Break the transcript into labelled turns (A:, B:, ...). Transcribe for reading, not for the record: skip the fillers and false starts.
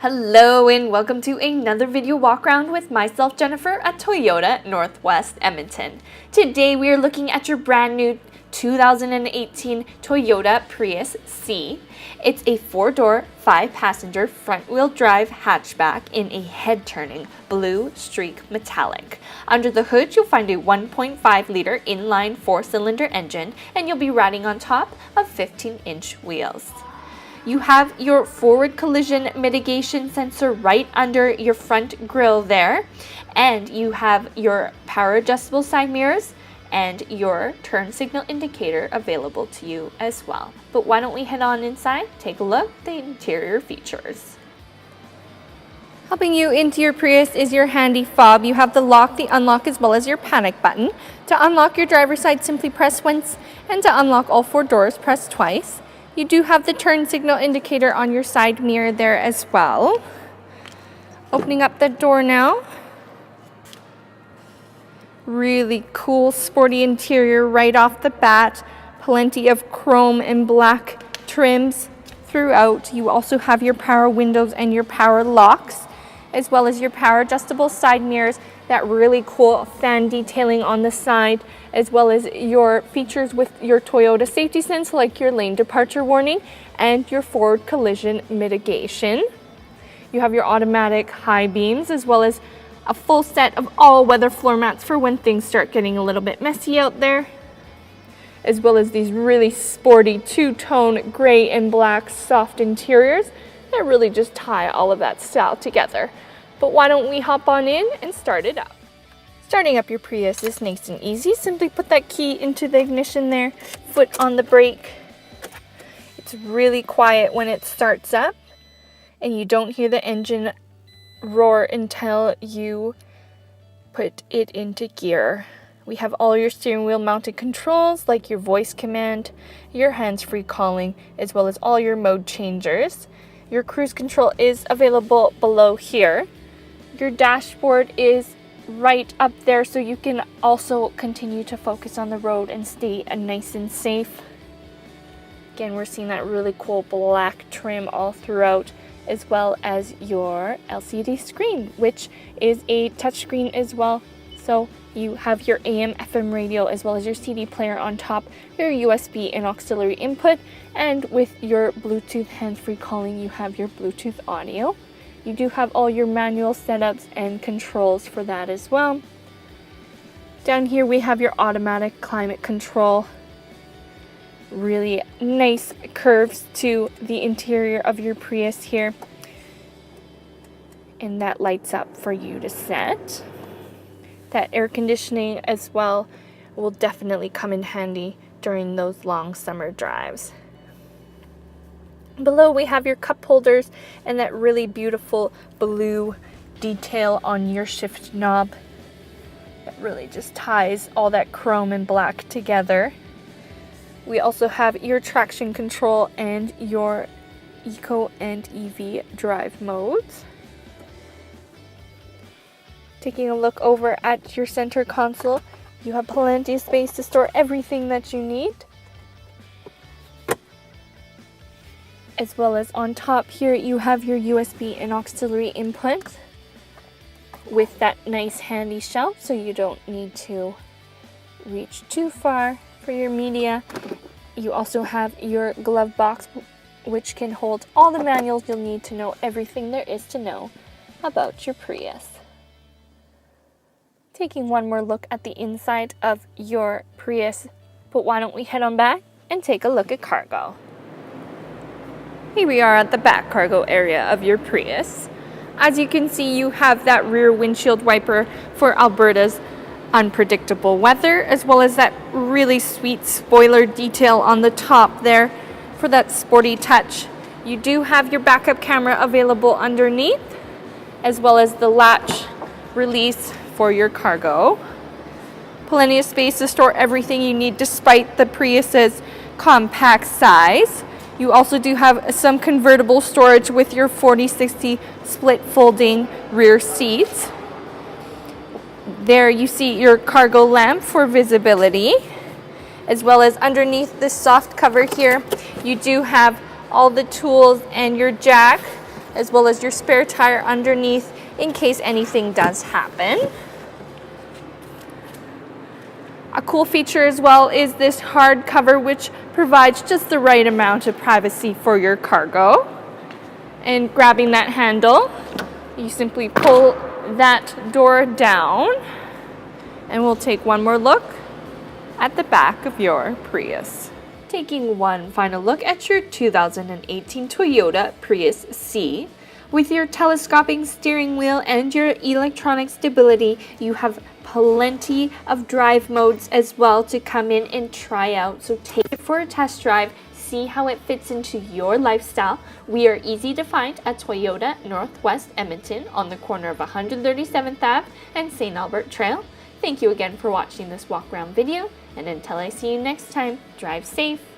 A: Hello and welcome to another video walk around with myself, Jennifer, at Toyota Northwest Edmonton. Today we are looking at your brand new 2018 Toyota Prius C. It's a 4-door, 5-passenger front-wheel drive hatchback in a head-turning blue streak metallic. Under the hood, you'll find a 1.5-liter inline 4-cylinder engine, and you'll be riding on top of 15-inch wheels. You have your forward collision mitigation sensor right under your front grille there, and you have your power adjustable side mirrors and your turn signal indicator available to you as well. But why don't we head on inside, take a look at the interior features. Helping you into your Prius is your handy fob. You have the lock, the unlock, as well as your panic button. To unlock your driver's side, simply press once, and to unlock all 4 doors, press twice. You do have the turn signal indicator on your side mirror there as well. Opening up the door now. Really cool, sporty interior right off the bat. Plenty of chrome and black trims throughout. You also have your power windows and your power locks, as well as your power adjustable side mirrors. That really cool fan detailing on the side, as well as your features with your Toyota safety sense, like your lane departure warning and your forward collision mitigation. You have your automatic high beams, as well as a full set of all-weather floor mats for when things start getting a little bit messy out there, as well as these really sporty two-tone gray and black soft interiors that really just tie all of that style together. But why don't we hop on in and start it up. Starting up your Prius is nice and easy. Simply put that key into the ignition there, foot on the brake. It's really quiet when it starts up, and you don't hear the engine roar until you put it into gear. We have all your steering wheel mounted controls, like your voice command, your hands-free calling, as well as all your mode changers. Your cruise control is available below here. Your dashboard is right up there, so you can also continue to focus on the road and stay nice and safe. Again, we're seeing that really cool black trim all throughout, as well as your LCD screen, which is a touchscreen as well. So you have your AM FM radio, as well as your CD player on top, your USB and auxiliary input, and with your Bluetooth hands-free calling, you have your Bluetooth audio. You do have all your manual setups and controls for that as well. Down here we have your automatic climate control. Really nice curves to the interior of your Prius here. And that lights up for you to set. That air conditioning as well will definitely come in handy during those long summer drives. Below we have your cup holders and that really beautiful blue detail on your shift knob that really just ties all that chrome and black together. We also have your traction control and your Eco and EV drive modes. Taking a look over at your center console, you have plenty of space to store everything that you need. As well as on top here, you have your USB and auxiliary input with that nice handy shelf, so you don't need to reach too far for your media. You also have your glove box, which can hold all the manuals you'll need to know everything there is to know about your Prius. Taking one more look at the inside of your Prius, but why don't we head on back and take a look at cargo. Here we are at the back cargo area of your Prius. As you can see, you have that rear windshield wiper for Alberta's unpredictable weather, as well as that really sweet spoiler detail on the top there for that sporty touch. You do have your backup camera available underneath, as well as the latch release for your cargo. Plenty of space to store everything you need despite the Prius's compact size. You also do have some convertible storage with your 40/60 split folding rear seats. There you see your cargo lamp for visibility, as well as underneath this soft cover here, you do have all the tools and your jack as well as your spare tire underneath in case anything does happen. A cool feature as well is this hard cover, which provides just the right amount of privacy for your cargo. And grabbing that handle, you simply pull that door down, and we'll take one more look at the back of your Prius. Taking one final look at your 2018 Toyota Prius C. With your telescoping steering wheel and your electronic stability, you have plenty of drive modes as well to come in and try out. So take it for a test drive, see how it fits into your lifestyle. We are easy to find at Toyota Northwest Edmonton on the corner of 137th Ave and St. Albert Trail. Thank you again for watching this walk around video, and until I see you next time, drive safe.